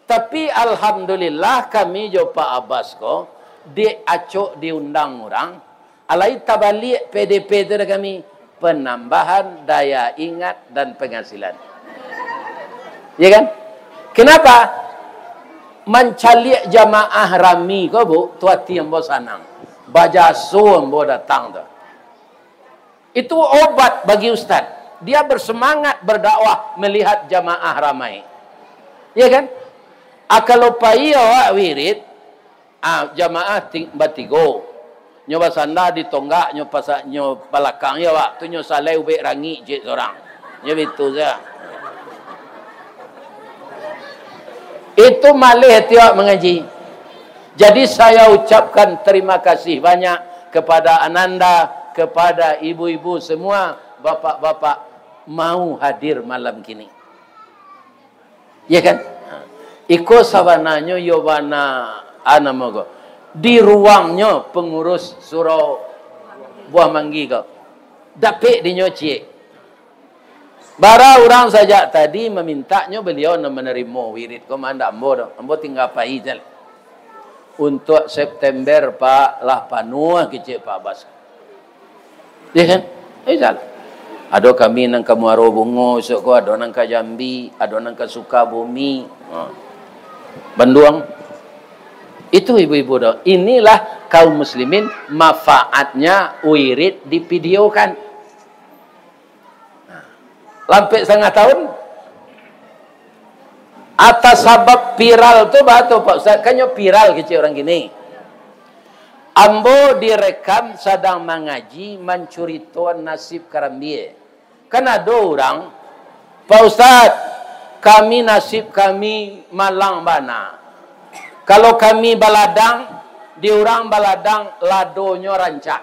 Speaker 1: Tapi alhamdulillah kami jo Pak Abbas ko diacuk diundang orang. Alai tabalik PDP tu kami penambahan daya ingat dan penghasilan. Ya kan? Kenapa? Mencaliak jamaah rami ko bu, tuati ambo sanang. Bajaso ambo datang tu. Itu obat bagi ustaz. Dia bersemangat berdakwah melihat jamaah ramai. Ya kan? Kalau pai awak wirid, jamaah batigo. Nyo basanda ditonggak nyo pasak nyo balakang ya waktu nyo salai ubek rangi je orang. Nyo itu saja. Itu malih tiap mengaji. Jadi saya ucapkan terima kasih banyak kepada Ananda, kepada ibu-ibu semua, bapak-bapak mau hadir malam kini. Ya kan? Iko sabananya yobana anamogo. Di ruangnya pengurus surau Buah Manggi kau. Dapik di nyoci. Bara orang saja tadi memintanya beliau menerima wirid kau manda ambo. Ambo tinggal pai jal. Untuk September Pak lah panuh kecik Pak Abbas. Ya kan? Jal. Ada kami nang Kamuaro Bungo esok ko, ada nang ka Jambi, ada nang ka Sukabumi. Banduang. Itu ibu-ibu dah. Inilah kaum muslimin manfaatnya wirid divideokan. Lampai setengah tahun. Atas sebab viral tu batu Pak Ustaz. Kanyo viral kecil orang gini. Ambo direkam sedang mengaji mencuri tuan nasib karambie. Kan ada orang, Pak Ustaz, kami nasib kami malang bana. Kalau kami baladang, di orang baladang ladonyo rancak.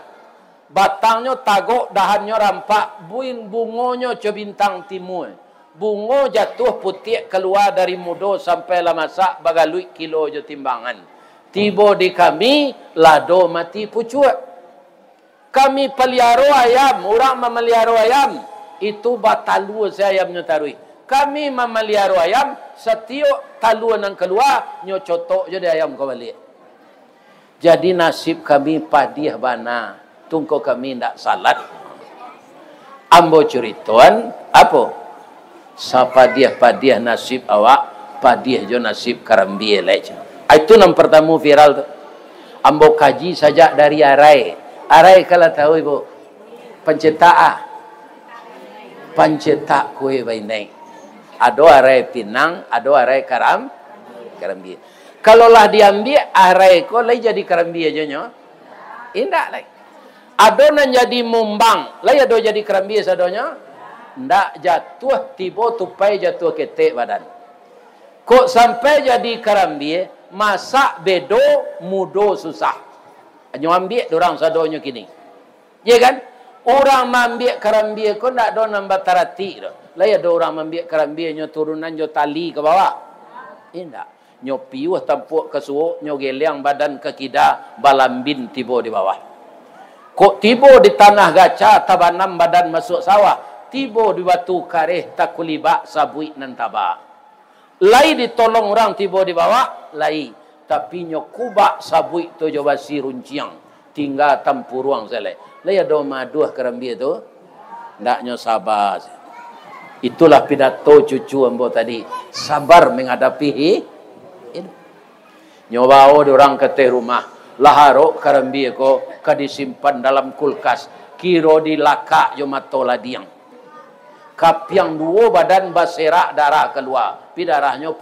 Speaker 1: Batangnya tagok, dahannya rampak, buin bungonya ke bintang timur. Bungo jatuh putih keluar dari mudo sampai lah masak bagalui kilo je timbangan. Tiba di kami, lado mati pucuat. Kami pelihara ayam, orang memelihara ayam. Itu batalu saya ayamnya tarui. Kami memelihara ayam, setiap taluan yang keluar, nyo cotok je ayam kau balik. Jadi nasib kami padih bana. Tunggu kami ndak salat. Ambo cerituan, apa? Sapadiah-padiah nasib awak, padiah jo nasib karambie leca. Itu yang pertama viral tu. Ambo kaji saja dari Arai. Arai kalau tahu ibu, pencetak kue bainai. Ada Arai Pinang, ada Arai karambie. Kalau lah diambil Arai ko lai jadi karambie aja nyo. Indak lai. Ada nan jadi mumbang, lai ada jadi karambie sadonya. ndak jatuh tiba tupai jatuh ketek badan. Kok sampai jadi karambie, masak bedo mudo susah. Nyo ambil dorang sadonyo kini. Ya kan? Orang mambiak karambie ko ndak do nambah tarati do. Lah ya do orang mambiak karambie nyo turunan nyo tali ke bawah. Indak. Nyo piuh tampuk ke suuk, nyo geliang badan ke kida, balambin tibo di bawah. Kok tibo di tanah gaca, tabanam badan masuk sawah. Tibo di batu kareh takulibak sabui nan taba. Lai ditolong orang tibo di bawah, lai. Tapi nyo kubak sabui tu jo basi runciang. Tinggal tampuruang selai. Lai ada maduh kerambia tu. Ndak nyo sabar. Itulah pidato cucu ambo tadi. Sabar menghadapi hidup. Nyo bawa orang ke teh rumah. Laharo kerambia ko disimpan dalam kulkas. Kiro di laka jo matola diang. Kapiang dua badan baserak darah keluar. Pi darahnya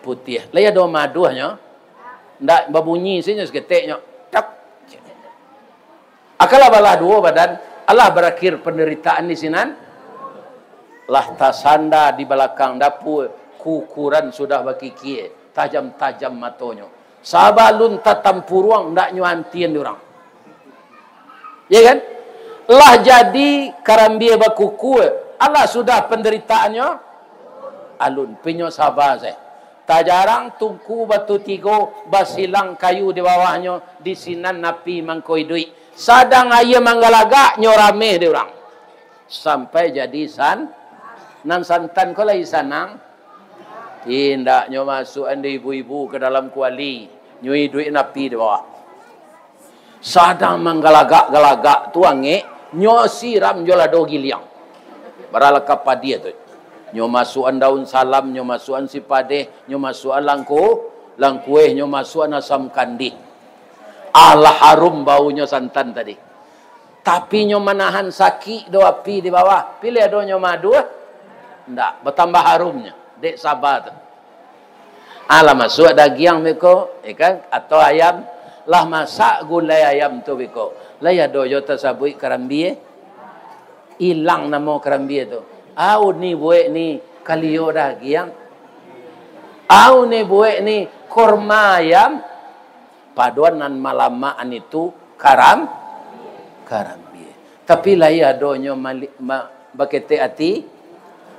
Speaker 1: putih. Lai ada maduhnya. Ndak babunyi sini seketiknya. Tak. Akalah balah dua badan. Allah berakhir penderitaan di sinan. Lah tasanda di belakang dapur. Kukuran sudah bakiki. Tajam-tajam matonya. Sabalun tatampuruang ndak nyuantian diorang. Ya kan? Lah jadi karambia bakuku. Allah sudah penderitaannya. Alun pinyo sabar saya. Tak jarang tungku batu tigo basilang kayu di bawahnya di sinan napi mangkoi duit. Sadang ayah manggalaga nyorame di orang. Sampai jadi nan santan ko lagi sanang. Tindak nyo masuk anda ibu-ibu ke dalam kuali. Nyui duit napi di bawah. Sadang manggalagak-galagak tuange nyo siram jola do giliang. Baralakap padia tu. Nyo masukan daun salam, nyo masukan si padeh, nyo masukan langkueh, nyo masukan asam kandi. Allah harum baunya santan tadi. Tapi nyo menahan sakit do api di bawah. Pilih do nyo madu. Ndak, bertambah harumnya. Dek sabar tu. Allah masuk daging meko, kan? Atau ayam. Lah masak gulai ayam tu biko. Lah ya do yo tasabui karambie. Hilang nama karambie tu. Au ni buek ni kalio daging. Au ni buek ni korma ayam. Paduan nan malamaan itu karambie. Tapi lah ya do nyo bakete ati.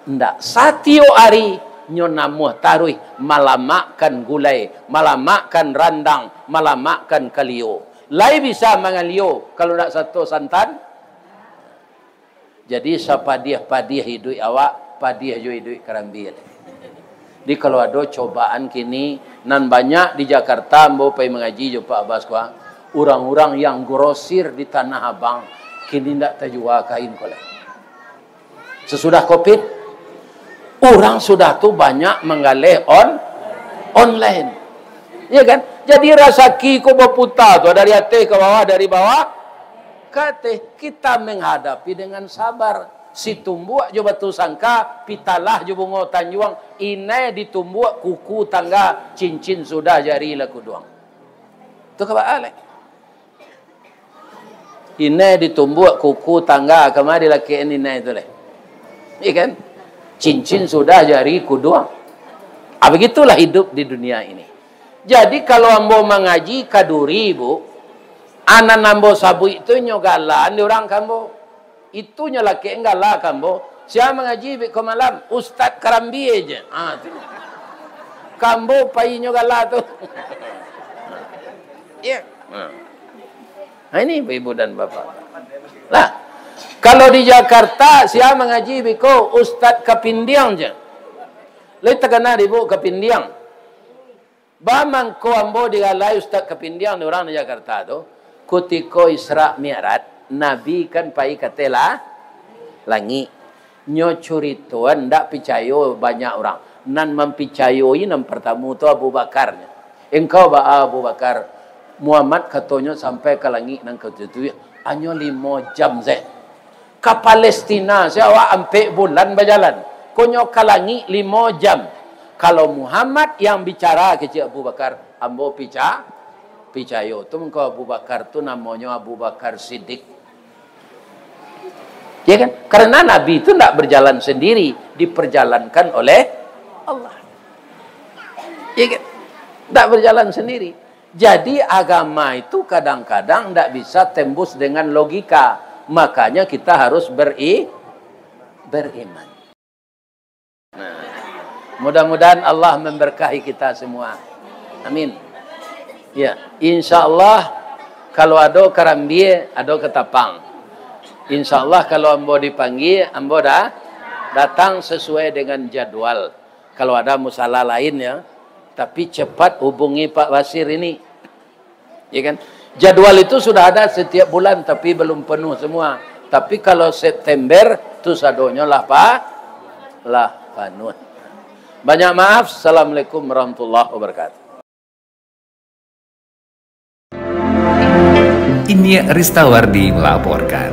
Speaker 1: Ndak. Satio ari. Nyo namuh taruh malamakan gulai, malamakan randang, malamakan kalio. Lai bisa mangalio kalau nak satu santan. Jadi sapadiah-padiah hidup awak, padiah jo hidup karambil. Di kalau ada cobaan kini nan banyak di Jakarta ambo pai mengaji jo Pak Abbas ko. Orang-orang yang grosir di Tanah Abang kini ndak tajua kain koleh. Sesudah Covid orang sudah tu banyak menggalih online. Ya kan? Jadi rasaki ko berputar tu dari atas ke bawah, dari bawah ke atas. Kita menghadapi dengan sabar. Si tumbuak jo batu sangka, pitalah jo bungo tanjuang. Inai ditumbuak kuku tangga, cincin sudah jari laku doang. Tu kabar alek. Inai ditumbuak kuku tangga, kemari laki inai tu leh. Ya kan? Cincin sudah jari kuduang. Begitulah hidup di dunia ini. Jadi kalau ambo mengaji kaduri bu, anak nambo sabu itu nyogalan di orang kambo. Itu nyolaki enggala kambo. Siapa mengaji ke malam? Ustaz Karambi aja. Kambo pai nyogala tu. Ya. Nah, ini ibu dan bapak. Lah. Kalau di Jakarta, siapa mengaji biko Ustaz Kapindiang je. Lai tegana ribu Kapindiang. Bamang ko ambo digalai Ustaz Kapindiang di orang di Jakarta tu. Kutiko Isra Mi'raj, Nabi kan pai katela langi. Nyo curituan ndak picayo banyak orang. Nan mempicayoi nan pertama tu Abu Bakar. Engkau ba Abu Bakar. Muhammad katonyo sampai ke langit nang ketujuh. Anyo 5 jam zeh. Ke Palestina, saya ampe bulan berjalan. Konyo kalangi 5 jam. Kalau Muhammad yang bicara ke Abu Bakar, ambo picayo. Tu mengko Abu Bakar tu namanya Abu Bakar Siddiq. Ya kan? Karena Nabi itu tidak berjalan sendiri, diperjalankan oleh Allah. Ya kan? Tidak berjalan sendiri. Jadi agama itu kadang-kadang tidak bisa tembus dengan logika. Makanya kita harus beriman. Nah, mudah-mudahan Allah memberkahi kita semua. Amin. Ya, insya Allah kalau ada kerambie, ada ketapang. Insya Allah kalau ambo dipanggil, ambo dah datang sesuai dengan jadwal. Kalau ada masalah lain ya, tapi cepat hubungi Pak Basir ini. Ya kan? Jadwal itu sudah ada setiap bulan, tapi belum penuh semua. Tapi kalau September, itu sadonya lah Pak, lah penuh. Banyak maaf. Assalamualaikum warahmatullahi wabarakatuh.
Speaker 2: Ini Ristawardi melaporkan.